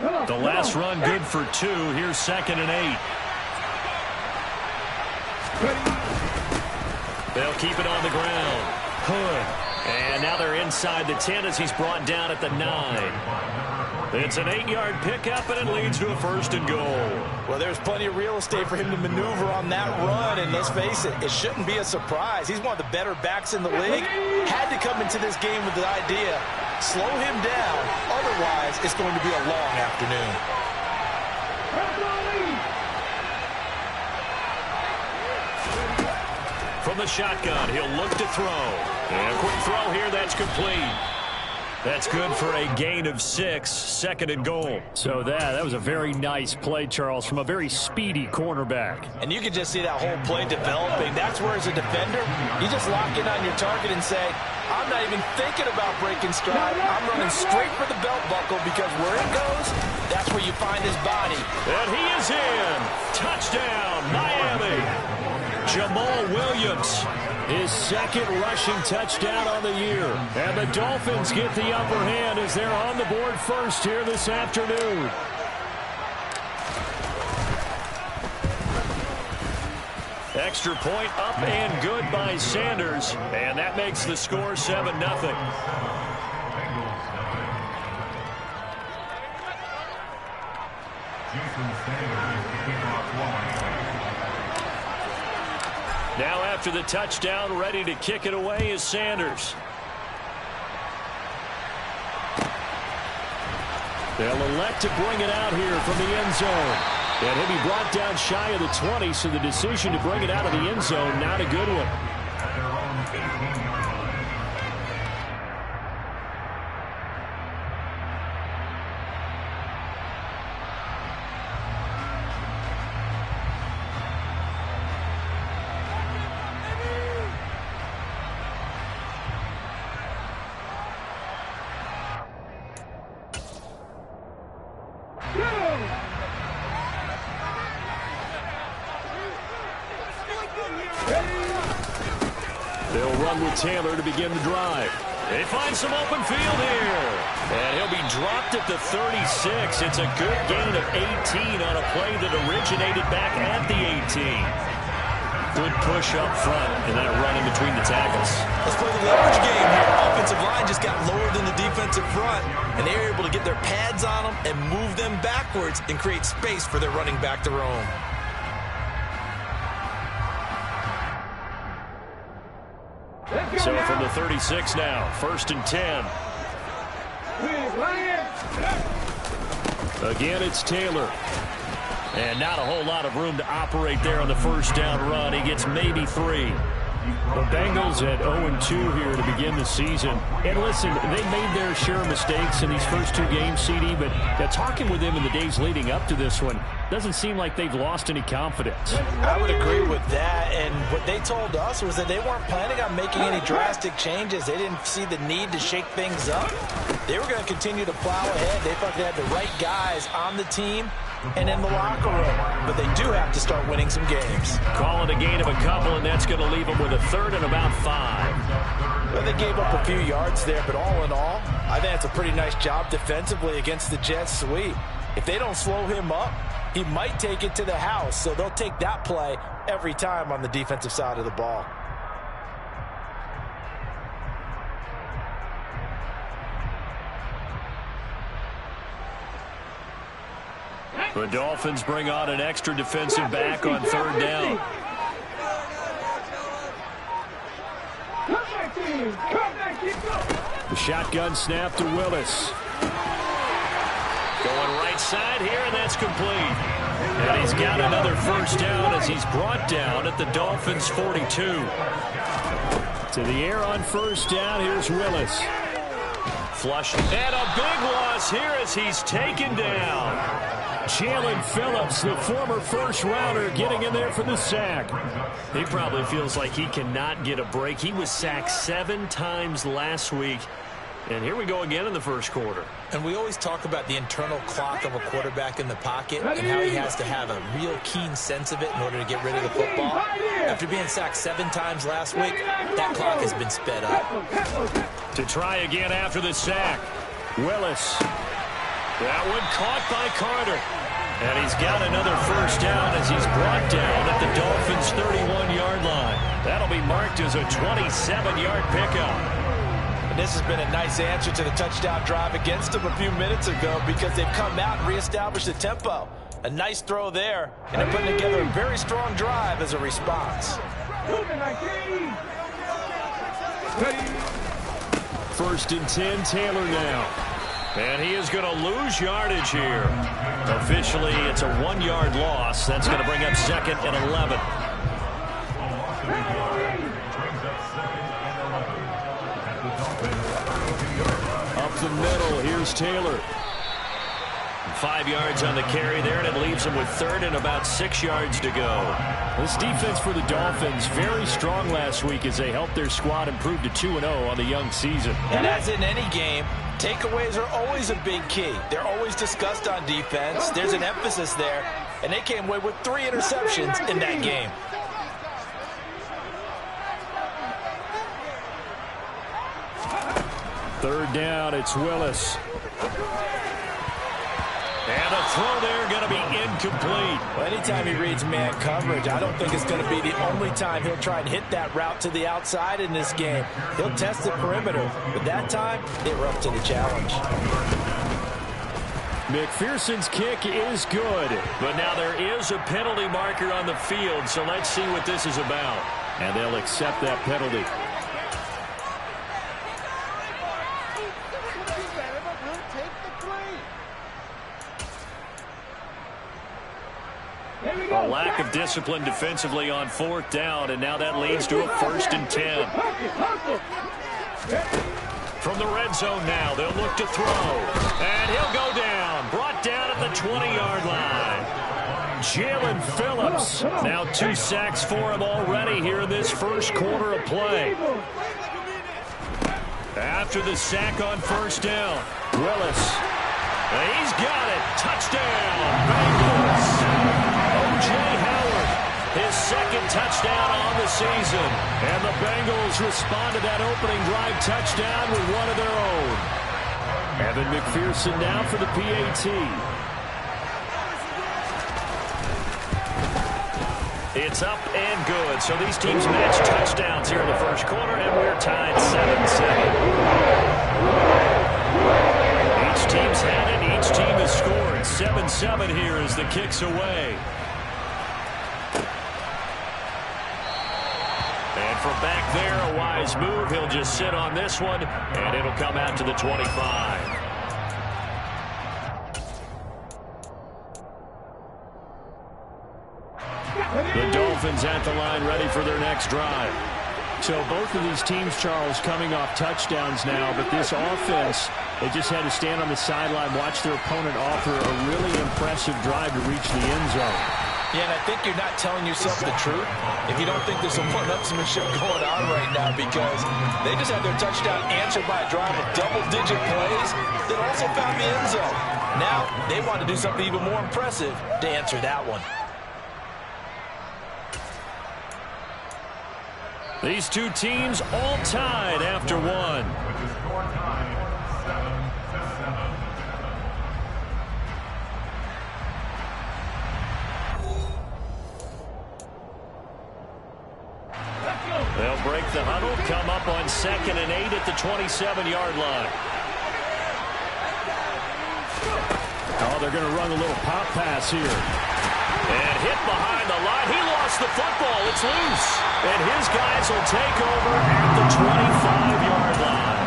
The last run good for 2. Here's 2nd and 8. They'll keep it on the ground. Hood. And now they're inside the 10 as he's brought down at the 9. It's an 8-yard pickup, and it leads to a 1st and goal. Well, there's plenty of real estate for him to maneuver on that run, and let's face it, it shouldn't be a surprise. He's one of the better backs in the league. Had to come into this game with the idea, slow him down, otherwise it's going to be a long afternoon. From the shotgun, he'll look to throw. And a quick throw here, that's complete. That's good for a gain of 6, 2nd and goal. So that was a very nice play, Charles, from a very speedy cornerback. And you can just see that whole play developing. That's where, as a defender, you just lock in on your target and say, I'm not even thinking about breaking stride. I'm running straight for the belt buckle, because where it goes, that's where you find his body. And he is in. Touchdown, Miami. Jamal Williams, his 2nd rushing touchdown on the year. And the Dolphins get the upper hand as they're on the board first here this afternoon. Extra point up and good by Sanders. And that makes the score 7-0. Now after the touchdown, ready to kick it away is Sanders. They'll elect to bring it out here from the end zone. And he'll be brought down shy of the 20, so the decision to bring it out of the end zone, not a good one. They'll run with Taylor to begin the drive. They find some open field here. And he'll be dropped at the 36. It's a good gain of 18 on a play that originated back at the 18. Good push up front, and then a run in between the tackles. Let's play the leverage game here. Offensive line just got lower than the defensive front, and they were able to get their pads on them and move them backwards and create space for their running back to roam. So from the 36 now, 1st and 10. Again, it's Taylor. And not a whole lot of room to operate there on the 1st down run. He gets maybe 3. The Bengals at 0-2 here to begin the season. And listen, they made their share of mistakes in these first 2 games, CD, but talking with them in the days leading up to this one, doesn't seem like they've lost any confidence. I would agree with that, and what they told us was that they weren't planning on making any drastic changes. They didn't see the need to shake things up. They were going to continue to plow ahead. They thought they had the right guys on the team and in the locker room, but they do have to start winning some games. Call it a gain of a couple, and that's going to leave them with a 3rd and about 5. Well, they gave up a few yards there, but all in all, I think that's a pretty nice job defensively against the Jets sweep. If they don't slow him up, he might take it to the house, so they'll take that play every time on the defensive side of the ball. The Dolphins bring on an extra defensive back on 3rd down. The shotgun snap to Willis. Going right side here, and that's complete. And he's got another 1st down as he's brought down at the Dolphins' 42. To the air on 1st down, here's Willis. Flush. And a big loss here as he's taken down. Jalen Phillips, the former 1st rounder, getting in there for the sack. He probably feels like he cannot get a break. He was sacked 7 times last week. And here we go again in the 1st quarter. And we always talk about the internal clock of a quarterback in the pocket and how he has to have a real keen sense of it in order to get rid of the football. After being sacked 7 times last week, that clock has been sped up. To try again after the sack. Willis. That one caught by Carter. And he's got another first down as he's brought down at the Dolphins' 31-yard line. That'll be marked as a 27-yard pickup. And this has been a nice answer to the touchdown drive against them a few minutes ago because they've come out and reestablished the tempo. A nice throw there, and they're putting together a very strong drive as a response. First and 10, Taylor now. And he is going to lose yardage here. Officially, it's a 1-yard loss. That's going to bring up 2nd and 11. Up the middle, here's Taylor. 5 yards on the carry there, and it leaves him with 3rd and about 6 yards to go. This defense for the Dolphins, very strong last week as they helped their squad improve to 2-0 on the young season. And as in any game, takeaways are always a big key. They're always discussed on defense. There's an emphasis there, and they came away with 3 interceptions in that game. Third down, it's Willis. And a throw there going to be incomplete. Well, anytime he reads man coverage, I don't think it's going to be the only time he'll try and hit that route to the outside in this game. He'll test the perimeter, but that time, they were up to the challenge. McPherson's kick is good, but now there is a penalty marker on the field, so let's see what this is about. And they'll accept that penalty. A lack of discipline defensively on 4th down, and now that leads to a 1st and 10. From the red zone now, they'll look to throw. And he'll go down, brought down at the 20-yard line. Jalen Phillips, now 2 sacks for him already here in this first quarter of play. After the sack on 1st down, Willis. He's got it. Touchdown, Bengals. Jimmyhart, his 2nd touchdown on the season. And the Bengals respond to that opening drive touchdown with one of their own. Evan McPherson now for the PAT. It's up and good. So these teams match touchdowns here in the first quarter, and we're tied 7-7. Each team's had it. Each team has scored. 7-7 here as the kick's away. And from back there, a wise move. He'll just sit on this one, and it'll come out to the 25. The Dolphins at the line ready for their next drive. So both of these teams, Charles, coming off touchdowns now, but this offense, they just had to stand on the sideline, watch their opponent offer a really impressive drive to reach the end zone. Yeah, and I think you're not telling yourself the truth if you don't think there's some one-upsmanship going on right now, because they just had their touchdown answered by a drive of double-digit plays that also found the end zone. Now they want to do something even more impressive to answer that one. These two teams all tied after one. They'll break the huddle, come up on 2nd and 8 at the 27-yard line. Oh, they're going to run a little pop pass here. And hit behind the line. He lost the football. It's loose. And his guys will take over at the 25-yard line.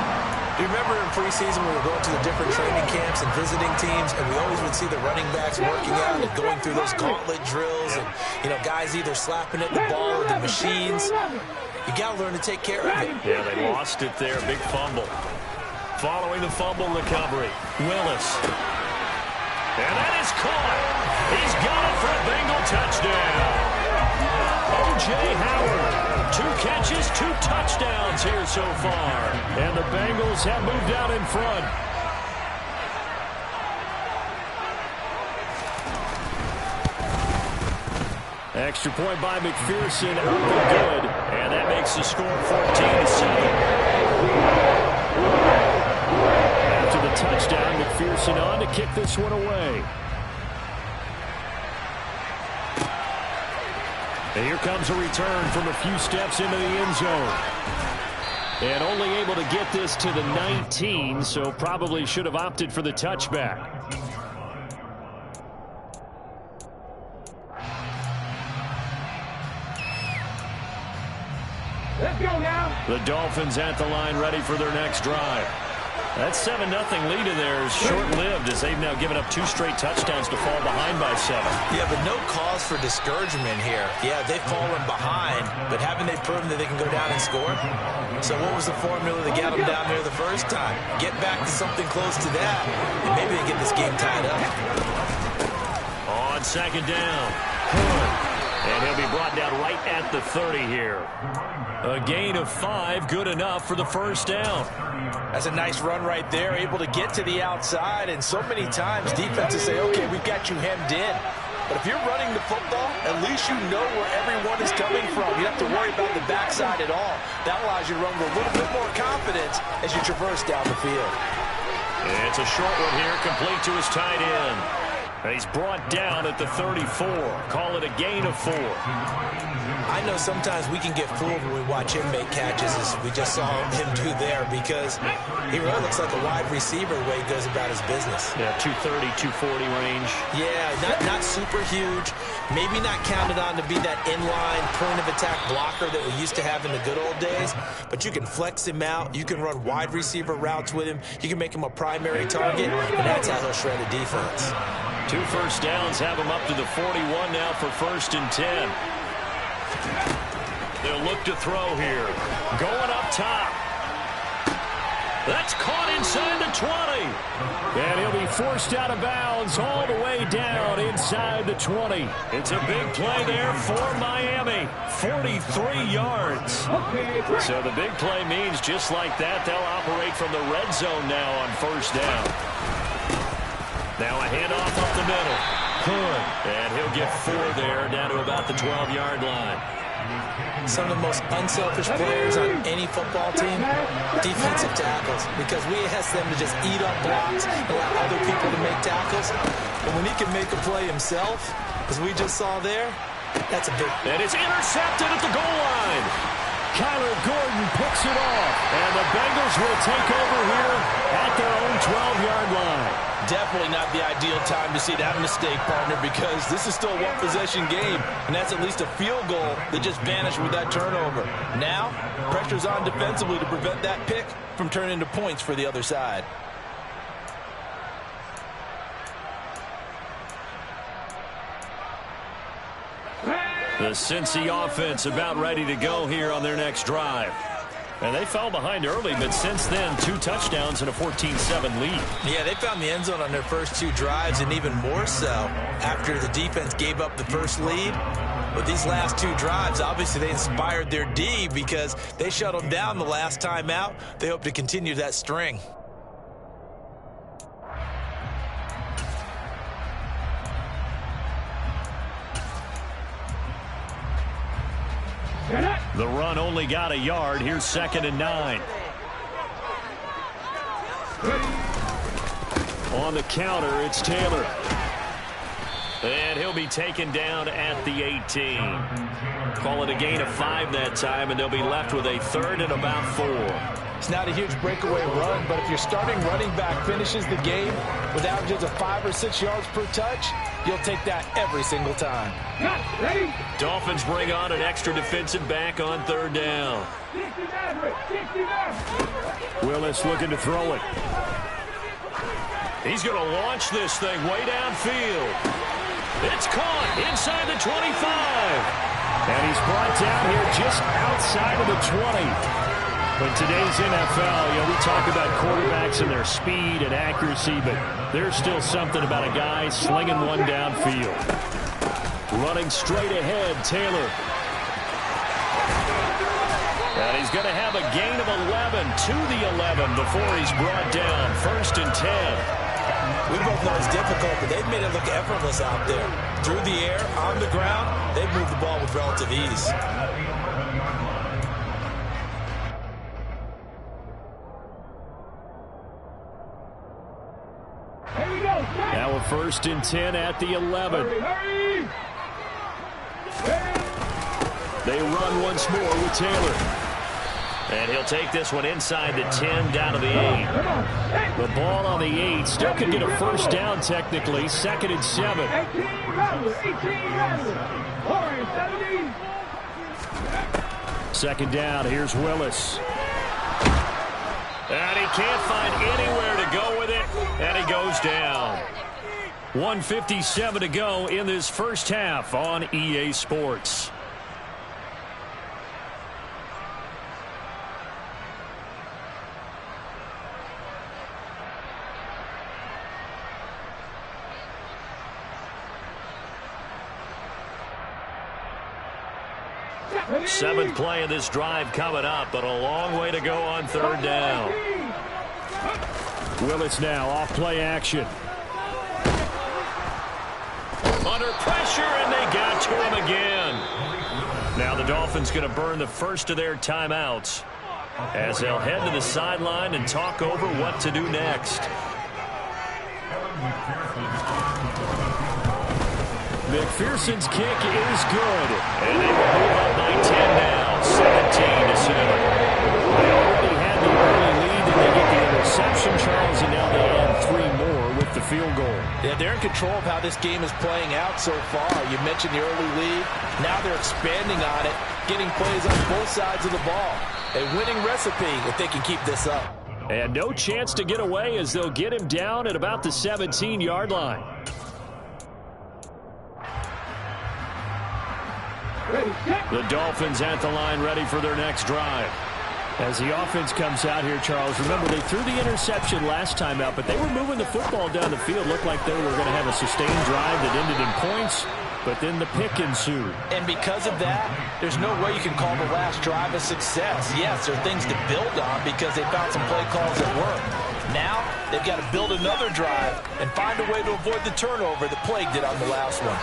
You remember in preseason we were going to the different training camps and visiting teams, and we always would see the running backs working out and going through those gauntlet drills, and, you know, guys either slapping at the ball or the machines. You got to learn to take care of it. Yeah, they lost it there. Big fumble. Following the fumble recovery, Willis. And that is caught. He's got it for a Bengal touchdown. O.J. Howard, 2 catches, 2 touchdowns here so far. And the Bengals have moved out in front. Extra point by McPherson, up and good. And that makes the score 14-7. After the touchdown, McPherson on to kick this one away. And here comes a return from a few steps into the end zone. And only able to get this to the 19, so probably should have opted for the touchback. Let's go now. The Dolphins at the line, ready for their next drive. That 7-0 lead of theirs short-lived as they've now given up 2 straight touchdowns to fall behind by 7. Yeah, but no cause for discouragement here. Yeah, they've fallen behind, but haven't they proven that they can go down and score? So what was the formula that got them down there the first time? Get back to something close to that, and maybe they get this game tied up. On second down. And he'll be brought down right at the 30 here. A gain of 5, good enough for the first down. That's a nice run right there, able to get to the outside, and so many times defenses say, okay, we've got you hemmed in. But if you're running the football, at least you know where everyone is coming from. You don't have to worry about the backside at all. That allows you to run with a little bit more confidence as you traverse down the field. It's a short one here, complete to his tight end. He's brought down at the 34. Call it a gain of 4. I know sometimes we can get fooled when we watch him make catches, as we just saw him do there, because he really looks like a wide receiver the way he goes about his business. Yeah, 230, 240 range. Yeah, not super huge. Maybe not counted on to be that inline point-of-attack blocker that we used to have in the good old days, but you can flex him out. You can run wide receiver routes with him. You can make him a primary target, and that's how he'll shred a defense. 2 first downs have him up to the 41 now for 1st and 10. They'll look to throw here. Going up top. That's caught inside the 20. And he'll be forced out of bounds all the way down inside the 20. It's a big play there for Miami. 43 yards. So the big play means just like that, they'll operate from the red zone now on 1st down. Now a handoff up the middle. And he'll get 4 there, down to about the 12-yard line. Some of the most unselfish players on any football team, defensive tackles, because we ask them to just eat up blocks and allow other people to make tackles. But when he can make a play himself, as we just saw there, that's a big... And it's intercepted at the goal line. Kyler Gordon picks it off, and the Bengals will take over here at their own 12-yard line. Definitely not the ideal time to see that mistake, partner, because this is still a one-possession game, and that's at least a field goal that just vanished with that turnover. Now, pressure's on defensively to prevent that pick from turning into points for the other side. The Cincy offense about ready to go here on their next drive. And they fell behind early, but since then, 2 touchdowns and a 14-7 lead. Yeah, they found the end zone on their first 2 drives, and even more so after the defense gave up the first lead. With these last 2 drives, obviously they inspired their D because they shut them down the last time out. They hope to continue that string. The run only got a yard. Here's 2nd and 9. On the counter, it's Taylor. And he'll be taken down at the 18. Call it a gain of 5 that time, and they'll be left with a 3rd and about 4. It's not a huge breakaway run, but if your starting running back finishes the game with averages of 5 or 6 yards per touch, you'll take that every single time. Dolphins bring on an extra defensive back on 3rd down. Willis looking to throw it. He's going to launch this thing way downfield. It's caught inside the 25. And he's brought down here just outside of the 20. In today's NFL, we talk about quarterbacks and their speed and accuracy, but there's still something about a guy slinging one downfield. Running straight ahead, Taylor. And he's going to have a gain of 11 to the 11 before he's brought down. 1st and 10. We both know it's difficult, but they've made it look effortless out there. Through the air, on the ground, they've moved the ball with relative ease. first and 10 at the 11. They run once more with Taylor. And he'll take this one inside the 10 down to the 8. The ball on the 8. Still can get a first down technically. Second and 7. Second down. Here's Willis. And he can't find anywhere to go with it. And he goes down. 1:57 to go in this first half on EA Sports. Seventh play of this drive coming up, but a long way to go on third down. Willis now off play action. Under pressure, and they got to him again. Now the Dolphins going to burn the first of their timeouts as they'll head to the sideline and talk over what to do next. McPherson's kick is good, and they will move up by 10 now, 17-7. They already had the early lead, and they get the interception, Charles, and now they add 3 more with the field goal. Yeah, they're in control of how this game is playing out so far. You mentioned the early lead. Now they're expanding on it, getting plays on both sides of the ball. A winning recipe if they can keep this up. And no chance to get away as they'll get him down at about the 17-yard line. The Dolphins at the line ready for their next drive. As the offense comes out here, Charles, remember they threw the interception last time out, but they were moving the football down the field. Looked like they were going to have a sustained drive that ended in points, but then the pick ensued. And because of that, there's no way you can call the last drive a success. Yes, there are things to build on because they found some play calls that work. Now, they've got to build another drive and find a way to avoid the turnover that plagued it on the last one.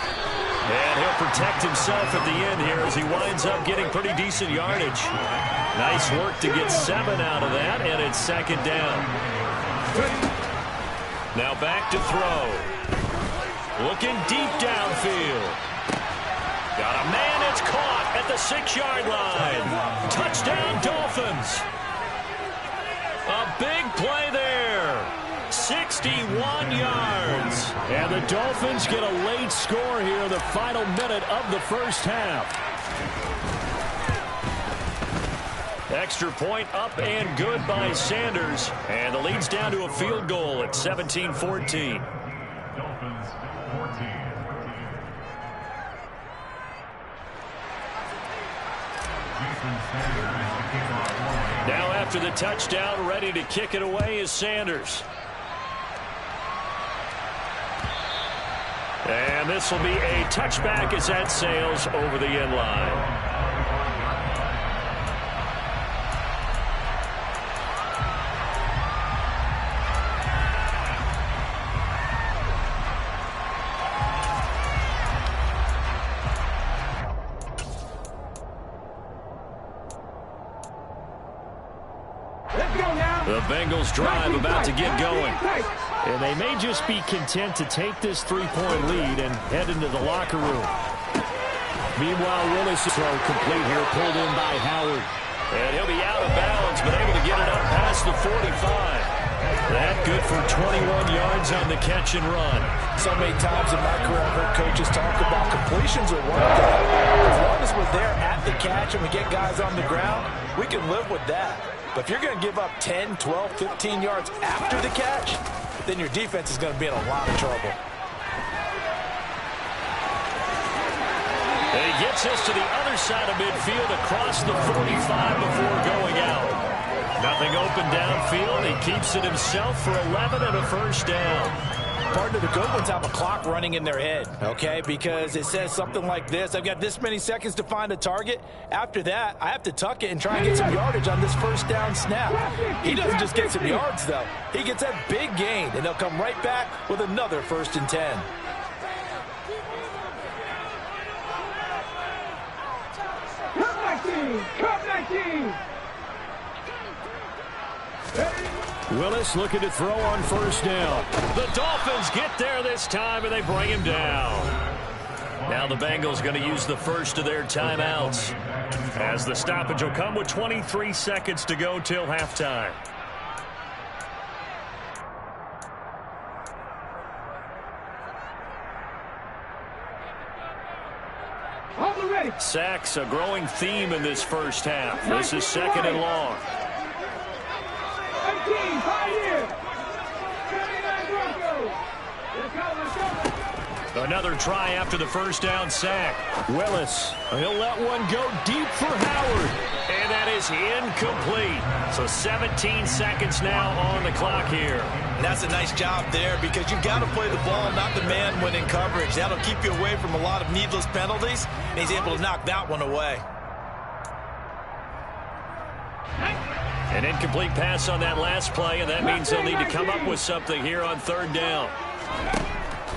And he'll protect himself at the end here as he winds up getting pretty decent yardage. Nice work to get 7 out of that, and it's second down. Now back to throw. Looking deep downfield. Got a man, it's caught at the 6-yard line. Touchdown, Dolphins. A big play there. 61 yards. And the Dolphins get a late score here in the final minute of the first half. Extra point up and good by Sanders. And the lead's down to a field goal at 17-14. Now after the touchdown, ready to kick it away is Sanders. And this will be a touchback as that sails over the end line. The Bengals drive about to get going. And they may just be content to take this 3-point lead and head into the locker room. Meanwhile, Willis throw complete here, pulled in by Howard. And he'll be out of bounds, but able to get it up past the 45. That good for 21 yards on the catch and run. So many times in my career I've heard coaches talk about completions are one thing. As long as we're there at the catch and we get guys on the ground, we can live with that. But if you're going to give up 10, 12, 15 yards after the catch, then your defense is going to be in a lot of trouble. And he gets us to the other side of midfield across the 45 before going out. Nothing open downfield. He keeps it himself for 11 and a first down. Partner, the good ones have a clock running in their head, okay? Because it says something like this. I've got this many seconds to find a target. After that, I have to tuck it and try and get some yardage on this first down snap. He doesn't just get some yards, though. He gets that big gain, and they'll come right back with another 1st and 10. Willis looking to throw on first down. The Dolphins get there this time, and they bring him down. Now the Bengals going to use the first of their timeouts, as the stoppage will come with 23 seconds to go till halftime. Sacks, a growing theme in this first half. This is second and long. Another try after the first down sack. Willis, he'll let one go deep for Howard. And that is incomplete. So 17 seconds now on the clock here. And that's a nice job there, because you've got to play the ball, not the man when in coverage. That'll keep you away from a lot of needless penalties, and he's able to knock that one away. An incomplete pass on that last play, and that means they'll need to come up with something here on third down.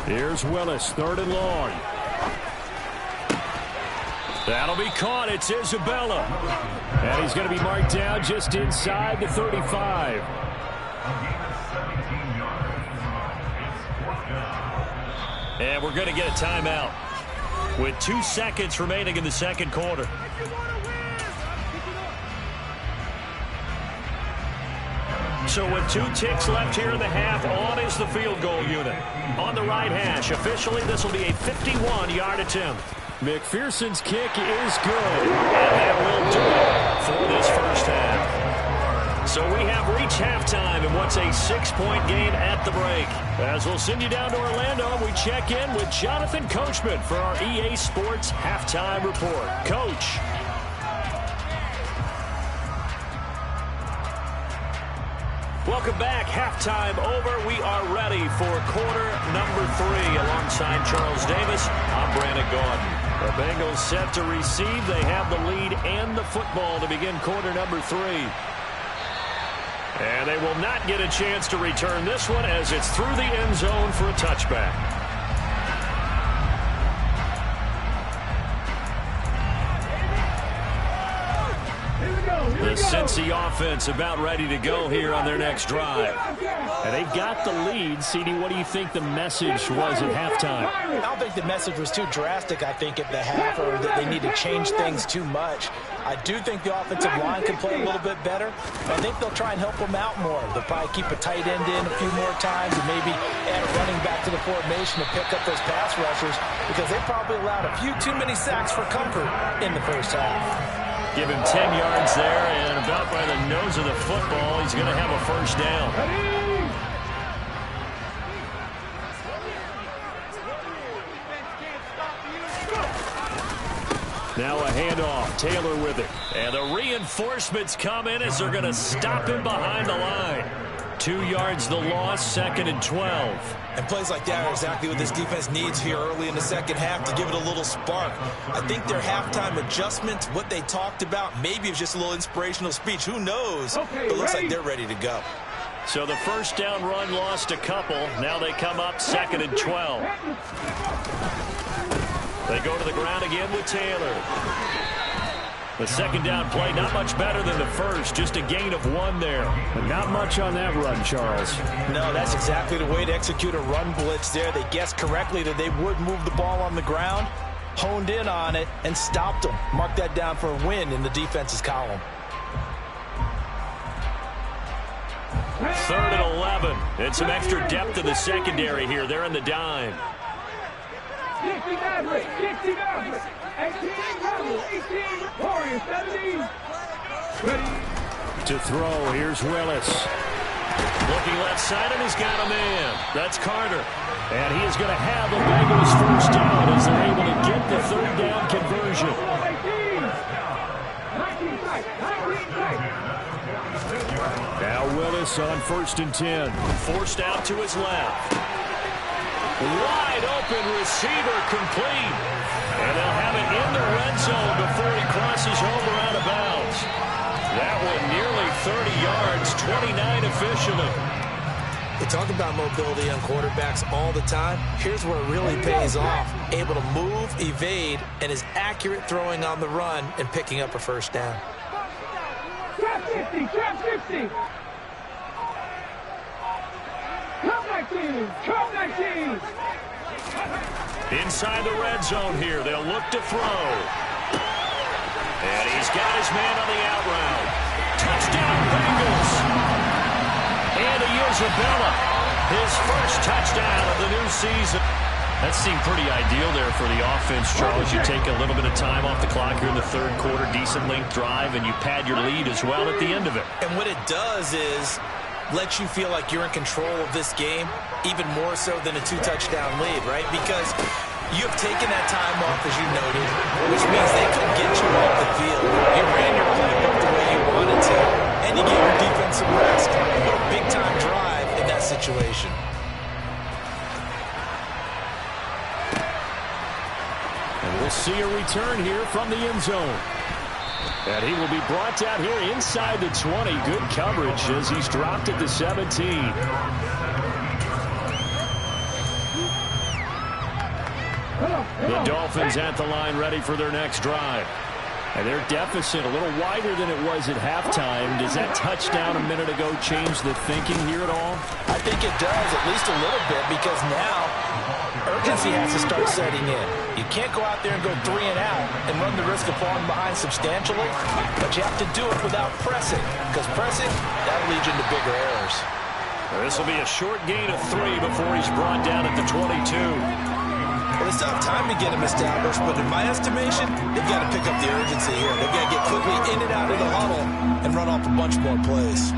Here's Willis, third and long. That'll be caught. It's Isabella. And he's going to be marked down just inside the 35. And we're going to get a timeout with 2 seconds remaining in the second quarter. So with 2 ticks left here in the half, on is the field goal unit. On the right hash, officially this will be a 51-yard attempt. McPherson's kick is good, and that will do it for this first half. So we have reached halftime in what's a 6-point game at the break. As we'll send you down to Orlando, we check in with Jonathan Coachman for our EA Sports Halftime Report. Coach. Welcome back. Halftime over. We are ready for quarter number 3. Alongside Charles Davis, I'm Brandon Gordon. The Bengals set to receive. They have the lead and the football to begin quarter number 3. And they will not get a chance to return this one, as it's through the end zone for a touchback. The Cincy offense about ready to go here on their next drive. And they've got the lead. CD, what do you think the message was at halftime? I don't think the message was too drastic, I think, at the half, or that they need to change things too much. I do think the offensive line can play a little bit better. I think they'll try and help them out more. They'll probably keep a tight end in a few more times and maybe add a running back to the formation to pick up those pass rushers, because they probably allowed a few too many sacks for comfort in the first half. Give him 10 yards there, and about by the nose of the football, he's going to have a first down. Now a handoff, Taylor with it. And the reinforcements come in as they're going to stop him behind the line. 2 yards the loss, 2nd and 12. And plays like that are exactly what this defense needs here early in the second half to give it a little spark. I think their halftime adjustments, what they talked about, maybe it was just a little inspirational speech. Who knows? But it looks like they're ready to go. So the first down run lost a couple. Now they come up 2nd and 12. They go to the ground again with Taylor. The second down play, not much better than the first, just a gain of 1 there. But not much on that run, Charles. No, that's exactly the way to execute a run blitz there. They guessed correctly that they would move the ball on the ground, honed in on it, and stopped them. Mark that down for a win in the defense's column. 3rd and 11. And some extra depth in the secondary here. They're in the dime. 60 Maverick, 60 Maverick, 18 Maverick, 18 Warriors, 17. Ready. To throw, here's Willis. Looking left side, and he's got a man. That's Carter. And he is going to have the Bengals first down as they're able to get the 3rd down conversion. 19 strike, 19 strike. Now Willis on 1st and 10. Forced out to his left. Wide open receiver, complete. And they'll have it in the red zone before he crosses over out of bounds. That one nearly 30 yards, 29 officially. They talk about mobility on quarterbacks all the time. Here's where it really pays off. Able to move, evade, and is accurate throwing on the run and picking up a first down. Trap 50, trap 50. 19. Come 19. Inside the red zone here. They'll look to throw. And he's got his man on the out route. Touchdown, Bengals. And Isabella, his first touchdown of the new season. That seemed pretty ideal there for the offense, Charles. You take a little bit of time off the clock here in the third quarter, decent length drive, and you pad your lead as well at the end of it. And what it does is let you feel like you're in control of this game, even more so than a 2-touchdown lead, right? Because you have taken that time off, as you noted, which means they couldn't get you off the field. You ran your playbook the way you wanted to, and you gave your defense some rest. What a big-time drive in that situation. And we'll see a return here from the end zone. And he will be brought down here inside the 20. Good coverage as he's dropped at the 17. The Dolphins at the line ready for their next drive. And their deficit a little wider than it was at halftime. Does that touchdown a minute ago change the thinking here at all? I think it does, at least a little bit, because now urgency has to start setting in. You can't go out there and go 3 and out and run the risk of falling behind substantially, but you have to do it without pressing, because pressing, that'll lead you into bigger errors. This will be a short gain of 3 before he's brought down at the 22. Well, they still have time to get him established, but in my estimation, they've got to pick up the urgency here. They've got to get quickly in and out of the huddle and run off a bunch more plays.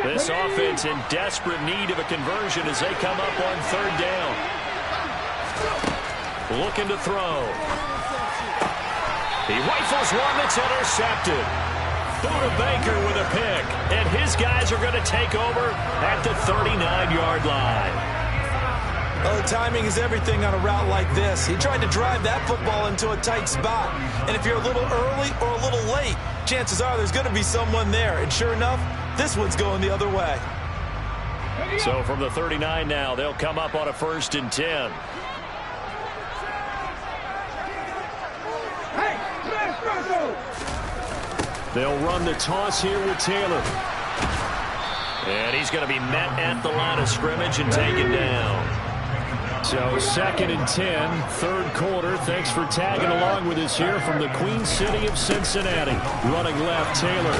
This offense in desperate need of a conversion as they come up on third down. Looking to throw. He rifles one that's intercepted. Buda Baker with a pick, and his guys are going to take over at the 39-yard line. Well, the timing is everything on a route like this. He tried to drive that football into a tight spot. And if you're a little early or a little late, chances are there's going to be someone there. And sure enough, this one's going the other way. So from the 39 now, they'll come up on a 1st and 10. They'll run the toss here with Taylor. And he's going to be met at the line of scrimmage and taken down. So 2nd and 10, third quarter. Thanks for tagging along with us here from the Queen City of Cincinnati. Running left, Taylor.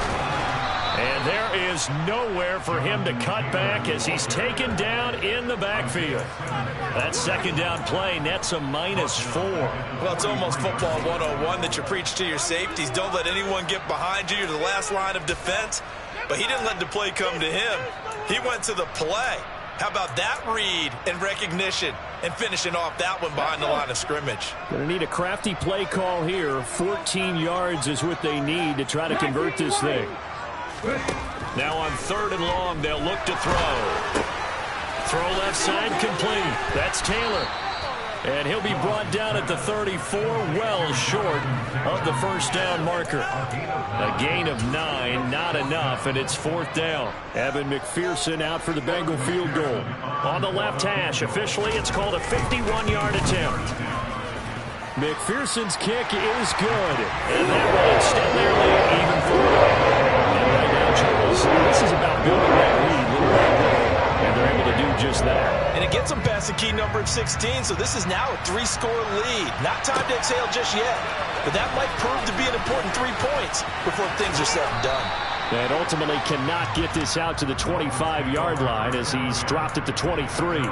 And there is nowhere for him to cut back as he's taken down in the backfield. That 2nd down play nets a -4. Well, it's almost football 101 that you preach to your safeties. Don't let anyone get behind you. You're the last line of defense. But he didn't let the play come to him. He went to the play. How about that read and recognition and finishing off that one behind the line of scrimmage? Going to need a crafty play call here. 14 yards is what they need to try to convert this thing. Now on 3rd and long, they'll look to throw. Throw left side complete. That's Taylor. And he'll be brought down at the 34, well short of the 1st down marker. A gain of 9, not enough, and it's 4th down. Evan McPherson out for the Bengal field goal. On the left hash, officially it's called a 51-yard attempt. McPherson's kick is good, and that will extend their lead even further. And right now, Charles, this is about building that lead little by little, and they're able to do just that. And it gets them past the key number of 16, so this is now a 3-score lead. Not time to exhale just yet, but that might prove to be an important 3 points before things are said and done. And ultimately cannot get this out to the 25-yard line as he's dropped at the 23.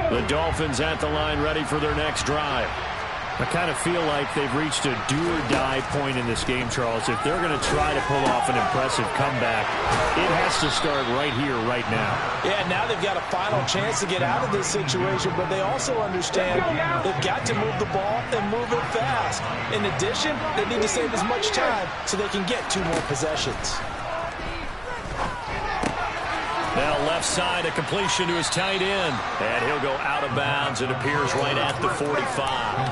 The Dolphins at the line ready for their next drive. I kind of feel like they've reached a do-or-die point in this game, Charles. If they're going to try to pull off an impressive comeback, it has to start right here, right now. Yeah, now they've got a final chance to get out of this situation, but they also understand they've got to move the ball and move it fast. In addition, they need to save as much time so they can get 2 more possessions. Now left side, a completion to his tight end. And he'll go out of bounds. It appears right at the 45.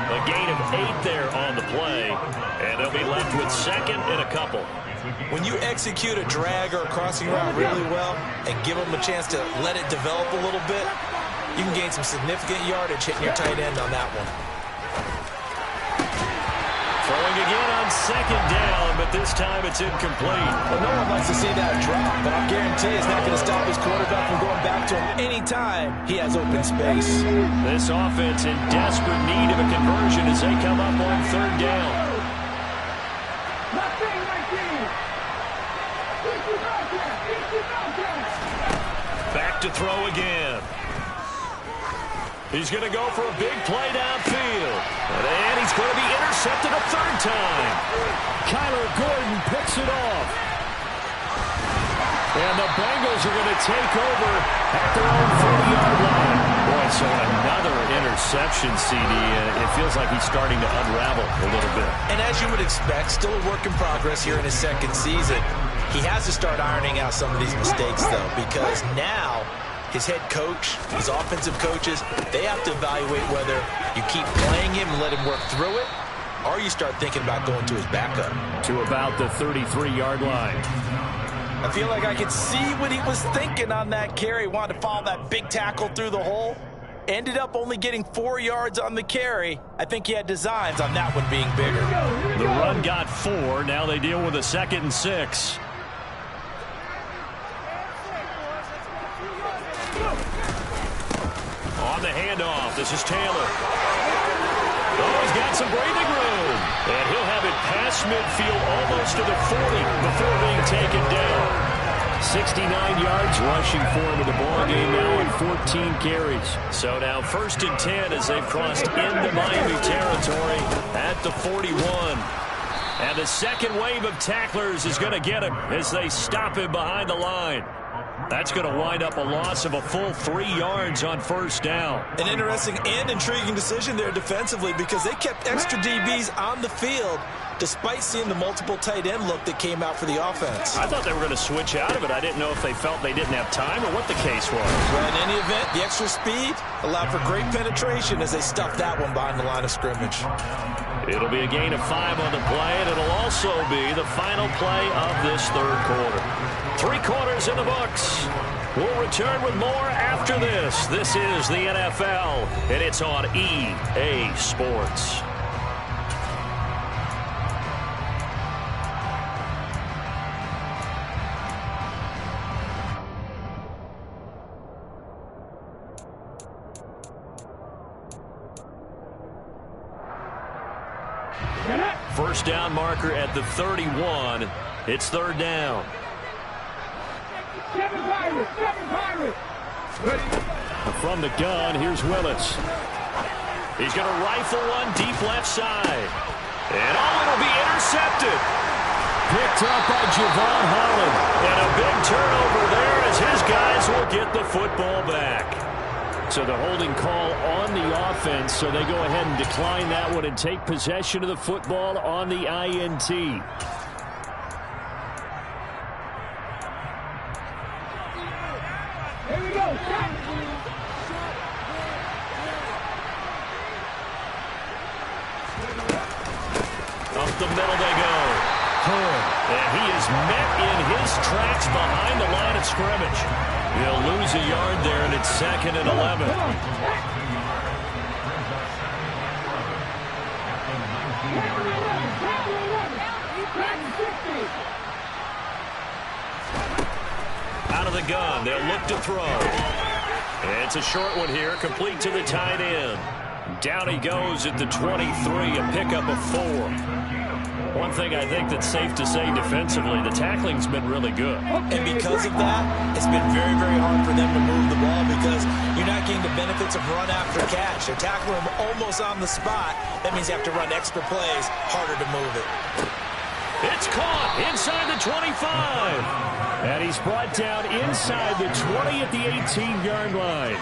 A gain of 8 there on the play. And they'll be left with 2nd and a couple. When you execute a drag or a crossing route really well and give them a chance to let it develop a little bit, you can gain some significant yardage hitting your tight end on that one. Throwing again on second down, but this time it's incomplete. Well, no one likes to see that drop, but I'll guarantee it's not going to stop his quarterback from going back to him anytime he has open space. This offense in desperate need of a conversion as they come up on third down. Back to throw again. He's going to go for a big play downfield. And he's going to be intercepted a third time. Kyler Gordon picks it off. And the Bengals are going to take over at their own 40-yard line. Boy, so another interception, CD. It feels like he's starting to unravel a little bit. And as you would expect, still a work in progress here in his second season. He has to start ironing out some of these mistakes, though, because now his head coach, his offensive coaches, they have to evaluate whether you keep playing him and let him work through it, or you start thinking about going to his backup. To about the 33-yard line. I feel like I could see what he was thinking on that carry. Wanted to follow that big tackle through the hole. Ended up only getting 4 yards on the carry. I think he had designs on that one being bigger. The run got 4. Now they deal with a 2nd and 6. On the handoff, this is Taylor. Oh, he's got some breathing room. And he'll have it past midfield almost to the 40 before being taken down. 69 yards rushing for him in the ball game now in 14 carries. So now 1st and 10 as they've crossed into Miami territory at the 41. And the second wave of tacklers is going to get him as they stop him behind the line. That's going to wind up a loss of a full 3 yards on 1st down. An interesting and intriguing decision there defensively because they kept extra DBs on the field despite seeing the multiple tight end look that came out for the offense. I thought they were going to switch out of it. I didn't know if they felt they didn't have time or what the case was. Well, in any event, the extra speed allowed for great penetration as they stuffed that one behind the line of scrimmage. It'll be a gain of 5 on the play, and it'll also be the final play of this third quarter. 3 quarters in the books. We'll return with more after this. This is the NFL, and it's on EA Sports. First down marker at the 31. It's 3rd down. From the gun, here's Willis. He's going to rifle one deep left side. And it'll be intercepted. Picked up by Javon Holland. And a big turnover there as his guys will get the football back. So the holding call on the offense, so they go ahead and decline that one and take possession of the football on the INT. Here we go. Up the middle they go. And he is met in his tracks behind the line of scrimmage. He'll lose a yard there, and it's 2nd and 11. Out of the gun, they'll look to throw. And it's a short one here, complete to the tight end. Down he goes at the 23, a pickup of 4. One thing I think that's safe to say defensively, the tackling's been really good. And because of that, it's been very, very hard for them to move the ball because you're not getting the benefits of run after catch. They're tackling them almost on the spot. That means you have to run extra plays, harder to move it. It's caught inside the 25. And he's brought down inside the 20 at the 18-yard line.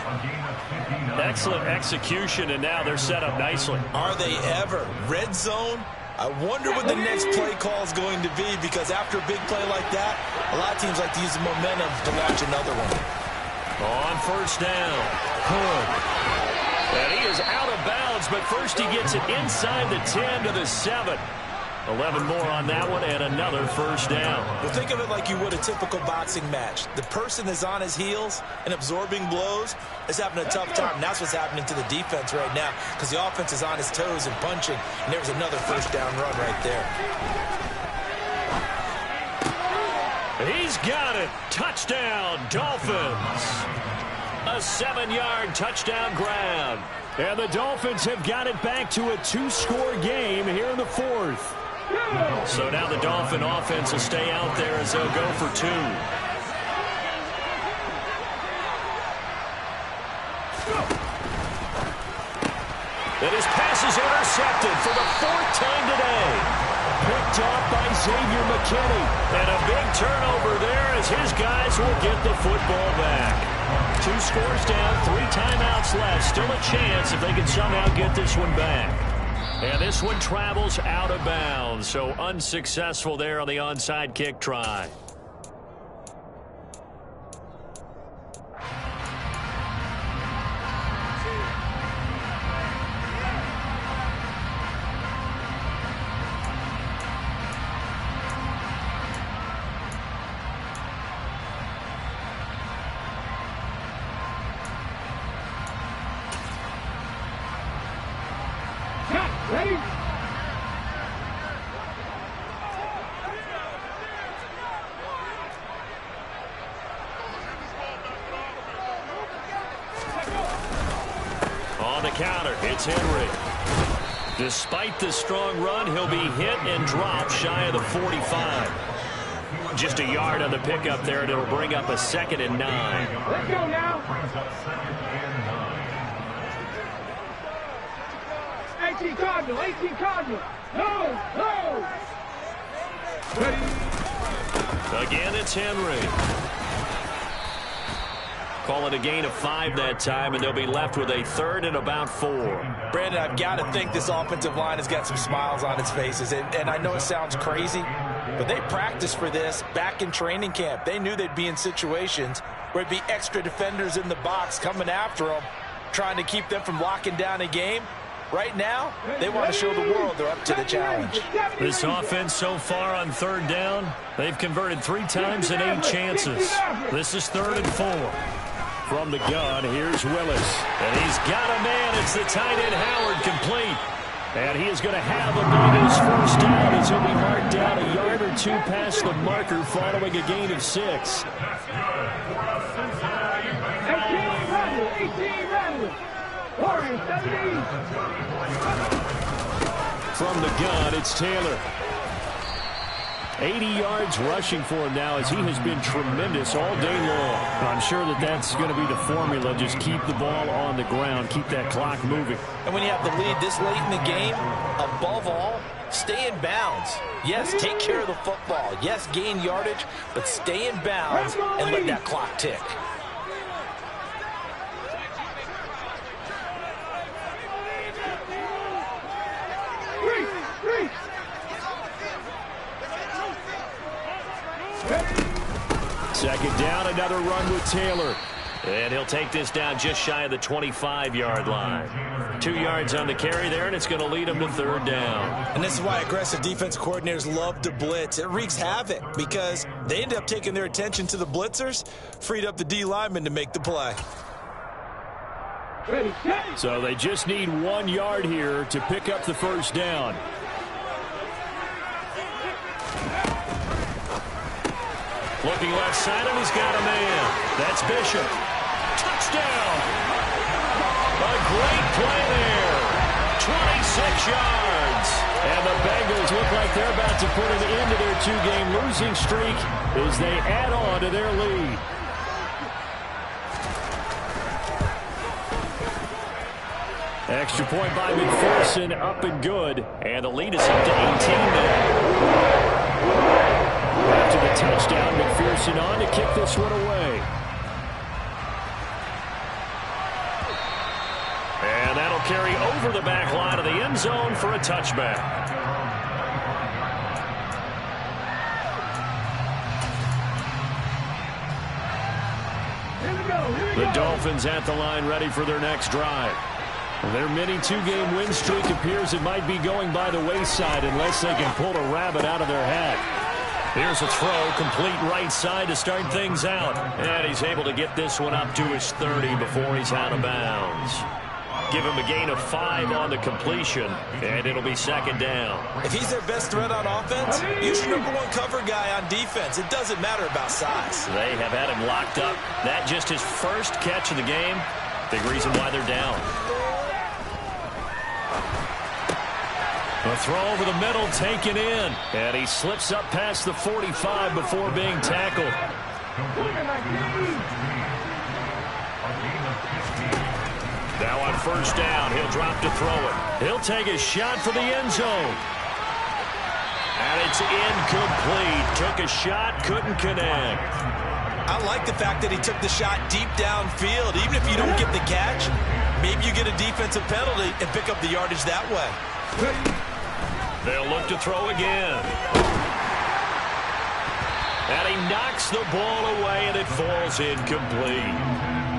Excellent execution, and now they're set up nicely. Are they ever? Red zone? I wonder what the next play call is going to be because after a big play like that, a lot of teams like to use the momentum to launch another one. On 1st down, Hood. And he is out of bounds, but first he gets it inside the 10 to the 7. 11 more on that one and another first down. Well, think of it like you would a typical boxing match. The person is on his heels and absorbing blows is having a tough time. And that's what's happening to the defense right now because the offense is on his toes and punching. And there was another first down run right there. He's got it. Touchdown, Dolphins. A 7-yard touchdown grab. And the Dolphins have got it back to a 2-score game here in the fourth. So now the Dolphin offense will stay out there as they'll go for 2. And his pass is intercepted for the 4th time today. Picked off by Xavier McKinney. And a big turnover there as his guys will get the football back. 2 scores down, 3 timeouts left. Still a chance if they can somehow get this one back. And this one travels out of bounds, so unsuccessful there on the onside kick try. Ready? On the counter, it's Henry. Despite the strong run, he'll be hit and dropped shy of the 45. Just a yard on the pickup there, and it'll bring up a 2nd and 9. Let's go now. 18 Cardinal, 18 Cardinal. No, no. Ready? Again, it's Henry. Call it a gain of 5 that time, and they'll be left with a 3rd and about 4. Brandon, I've got to think this offensive line has got some smiles on its faces. And I know it sounds crazy, but they practiced for this back in training camp. They knew they'd be in situations where it'd be extra defenders in the box coming after them, trying to keep them from locking down a game. Right now, they want to show the world they're up to the challenge. This offense so far on 3rd down, they've converted 3 times and 8 chances. This is 3rd and 4. From the gun, here's Willis. And he's got a man. It's the tight end Howard complete. And he is going to have a Bengals first down as he'll be marked down a yard or 2 past the marker following a gain of 6. 18 Rattler. Warriors 17. From the gun, it's Taylor. 80 yards rushing for him now as he has been tremendous all day long. I'm sure that that's going to be the formula. Just keep the ball on the ground. Keep that clock moving. And when you have the lead this late in the game, above all, stay in bounds. Yes, take care of the football. Yes, gain yardage, but stay in bounds and let that clock tick. Second down, another run with Taylor. And he'll take this down just shy of the 25-yard line. 2 yards on the carry there, and it's going to lead him to 3rd down. And this is why aggressive defense coordinators love to blitz. It wreaks havoc because they end up taking their attention to the blitzers, freed up the D lineman to make the play. So they just need 1 yard here to pick up the first down. Looking left side, and he's got a man. That's Bishop. Touchdown! A great play there. 26 yards. And the Bengals look like they're about to put an end to their 2-game losing streak as they add on to their lead. Extra point by McPherson, up and good. And the lead is up to 18 now. After the touchdown, McPherson on to kick this one away. And that'll carry over the back line of the end zone for a touchback. The Dolphins at the line ready for their next drive. Their mini two-game win streak appears it might be going by the wayside unless they can pull a rabbit out of their hat. Here's a throw, complete right side to start things out. And he's able to get this one up to his 30 before he's out of bounds. Give him a gain of 5 on the completion, and it'll be second down. If he's their best threat on offense, use your number 1 cover guy on defense. It doesn't matter about size. They have had him locked up. That just his first catch of the game. Big reason why they're down. A throw over the middle taken in. And he slips up past the 45 before being tackled. Now on first down, he'll drop to throw it. He'll take a shot for the end zone. And it's incomplete. Took a shot, couldn't connect. I like the fact that he took the shot deep downfield. Even if you don't get the catch, maybe you get a defensive penalty and pick up the yardage that way. They'll look to throw again. And he knocks the ball away, and it falls incomplete.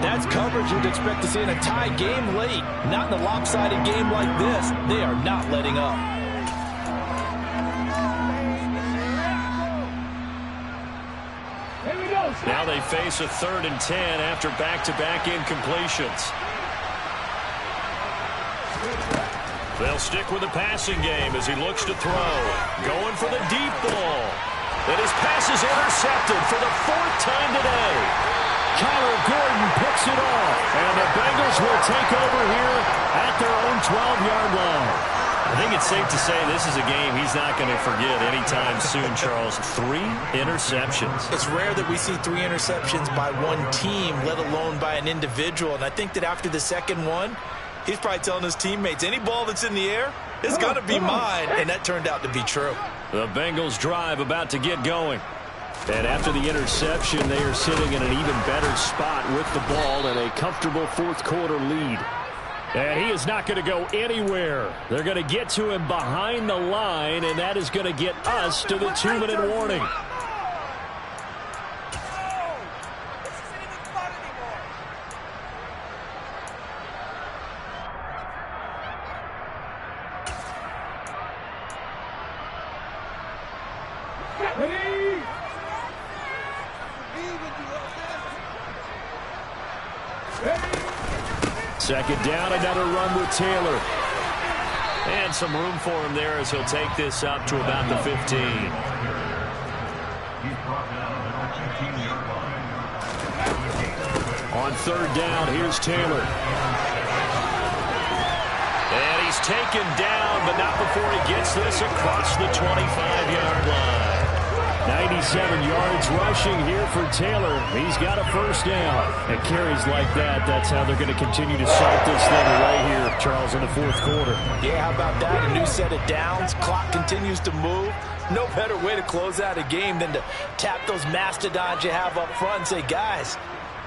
That's coverage you'd expect to see in a tie game late. Not in a lopsided game like this. They are not letting up. Now they face a 3rd and 10 after back-to-back incompletions. They'll stick with the passing game as he looks to throw. Going for the deep ball. And his pass is intercepted for the 4th time today. Kyler Gordon picks it off. And the Bengals will take over here at their own 12-yard line. I think it's safe to say this is a game he's not going to forget anytime soon, Charles. 3 interceptions. It's rare that we see 3 interceptions by one team, let alone by an individual. And I think that after the second one, he's probably telling his teammates, any ball that's in the air, it's got to be mine. And that turned out to be true. The Bengals drive about to get going. And after the interception, they are sitting in an even better spot with the ball and a comfortable 4th quarter lead. And he is not going to go anywhere. They're going to get to him behind the line, and that is going to get us to the 2-minute warning. Second down, another run with Taylor. And some room for him there as he'll take this up to about the 15. On 3rd down, here's Taylor. And he's taken down, but not before he gets this across the 25-yard line. 97 yards rushing here for Taylor. He's got a first down. And carries like that, that's how they're going to continue to salt this thing away here, Charles, in the 4th quarter. Yeah, how about that? A new set of downs. Clock continues to move. No better way to close out a game than to tap those mastodons you have up front and say, guys,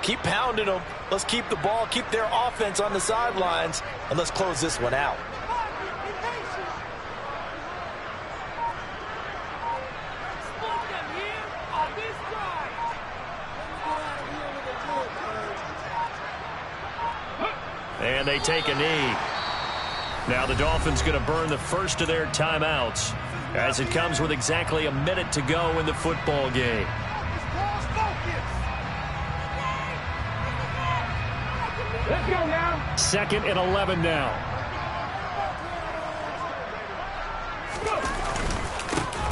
keep pounding them. Let's keep the ball, keep their offense on the sidelines, and let's close this one out. And they take a knee. Now the Dolphins going to burn the first of their timeouts as it comes with exactly a minute to go in the football game. Let's go now. 2nd and 11 now.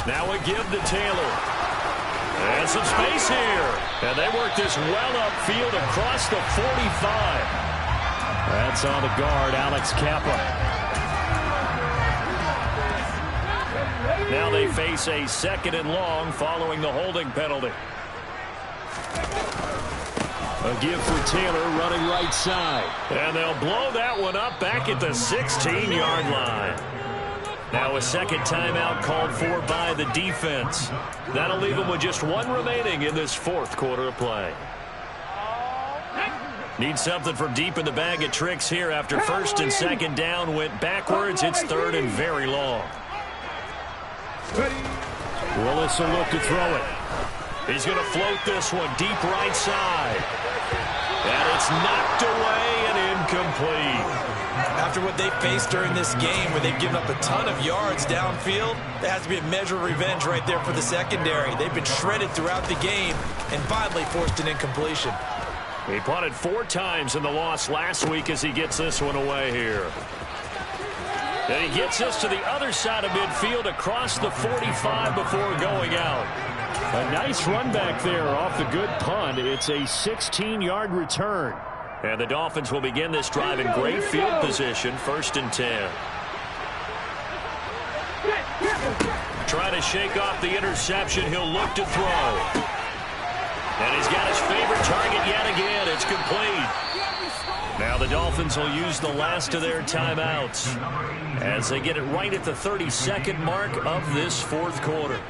Now a give to Taylor. And some space here. And they work this well upfield across the 45. That's on the guard, Alex Kappa. Now they face a 2nd and long following the holding penalty. A give for Taylor running right side. And they'll blow that one up back at the 16-yard line. Now a second timeout called for by the defense. That'll leave them with just 1 remaining in this 4th quarter of play. Need something from deep in the bag of tricks here after 1st and 2nd down went backwards. It's 3rd and very long. Willis will look to throw it. He's going to float this one deep right side. And it's knocked away and incomplete. After what they faced during this game where they've given up a ton of yards downfield, there has to be a measure of revenge right there for the secondary. They've been shredded throughout the game and finally forced an incompletion. He punted 4 times in the loss last week as he gets this one away here. And he gets this to the other side of midfield across the 45 before going out. A nice run back there off the good punt. It's a 16-yard return. And the Dolphins will begin this drive in great field position, 1st and 10. Trying to shake off the interception. He'll look to throw. And he's got his favorite target yet again. It's complete. Now the Dolphins will use the last of their timeouts as they get it right at the 32nd mark of this 4th quarter.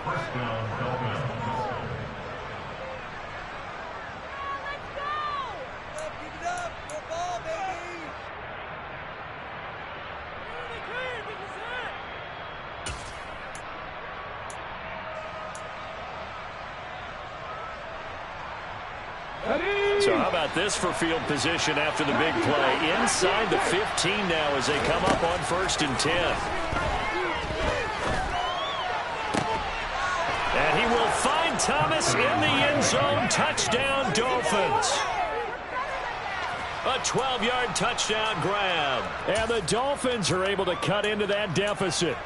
So how about this for field position after the big play? Inside the 15 now as they come up on 1st and 10. And he will find Thomas in the end zone. Touchdown, Dolphins. A 12-yard touchdown grab. And the Dolphins are able to cut into that deficit.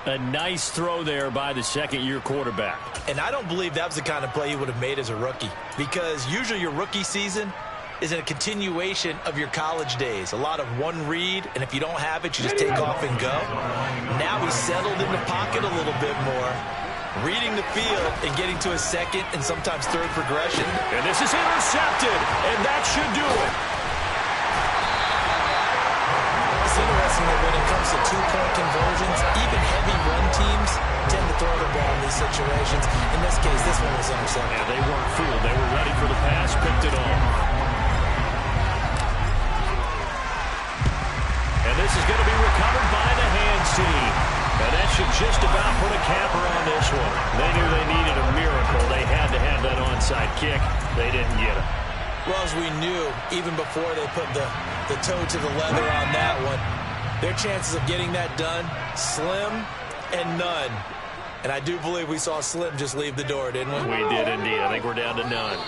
A nice throw there by the second-year quarterback. And I don't believe that was the kind of play he would have made as a rookie, because usually your rookie season is a continuation of your college days. A lot of one read, and if you don't have it, you just take off and go. Now he's settled in the pocket a little bit more, reading the field and getting to his second and sometimes third progression. And this is intercepted, and that should do it. It's interesting that when it comes to two-point conversions, even heavy run teams tend to throw the ball in these situations. In this case, this one was intercepted. Yeah, they weren't fooled. They were ready for the pass, picked it off. And this is going to be recovered by the hands team. And that should just about put a capper on this one. They knew they needed a miracle. They had to have that onside kick. They didn't get it. Well, as we knew, even before they put the toe to the leather on that one, their chances of getting that done, slim and none. And I do believe we saw Slim just leave the door, didn't we? We did indeed. I think we're down to none.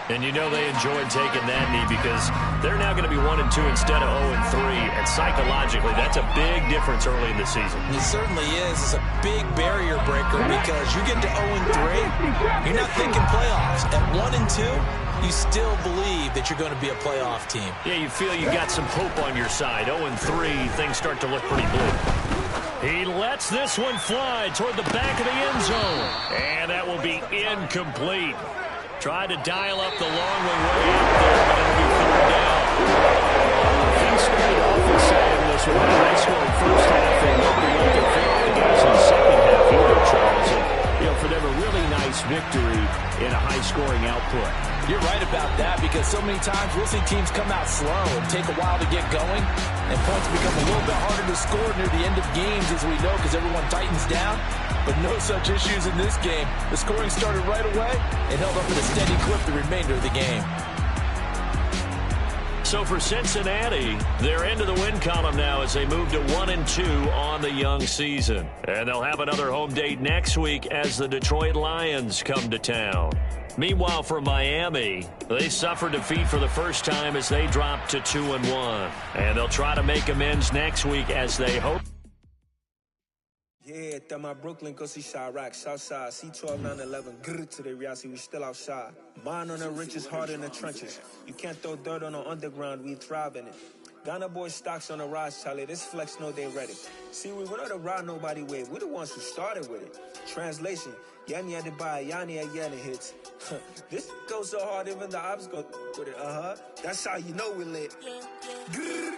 And you know they enjoyed taking that knee because they're now going to be 1-2 instead of 0-3. And psychologically, that's a big difference early in the season. It certainly is. It's a big barrier breaker because you get to 0-3, you're not thinking playoffs. At 1-2, you still believe that you're going to be a playoff team. Yeah, you feel you got some hope on your side. 0-3, things start to look pretty bleak. He lets this one fly toward the back of the end zone. And that will be incomplete. Tried to dial up the long one way out there, but it'll be third down. Things started off the same. This was a high-scoring first half, and nobody went to fail the guys in the second half either, Charles. And, for them, a really nice victory in a high-scoring output. You're right about that because so many times we'll see teams come out slow and take a while to get going, and points become a little bit harder to score near the end of games, as we know, because everyone tightens down. But no such issues in this game. The scoring started right away and held up at a steady clip the remainder of the game. So for Cincinnati, they're into the win column now as they move to 1-2 on the young season. And they'll have another home date next week as the Detroit Lions come to town. Meanwhile, for Miami, they suffered defeat for the first time as they dropped to 2-1. And they'll try to make amends next week as they hope. Yeah, that my Brooklyn go see Chirac, Southside, C12, 911, grrr to the reality, we still outside. Mine on the richest, heart in the trenches. You can't throw dirt on the underground, we thrive in it. Ghana boys stocks on the rise, Charlie, this flex know they ready. See, we were not the ride nobody with, we're the ones who started with it. Translation, Yanni had to buy, Yanni had Yanni hits. This goes so hard, even the ops go with it, That's how you know we lit. Grrr,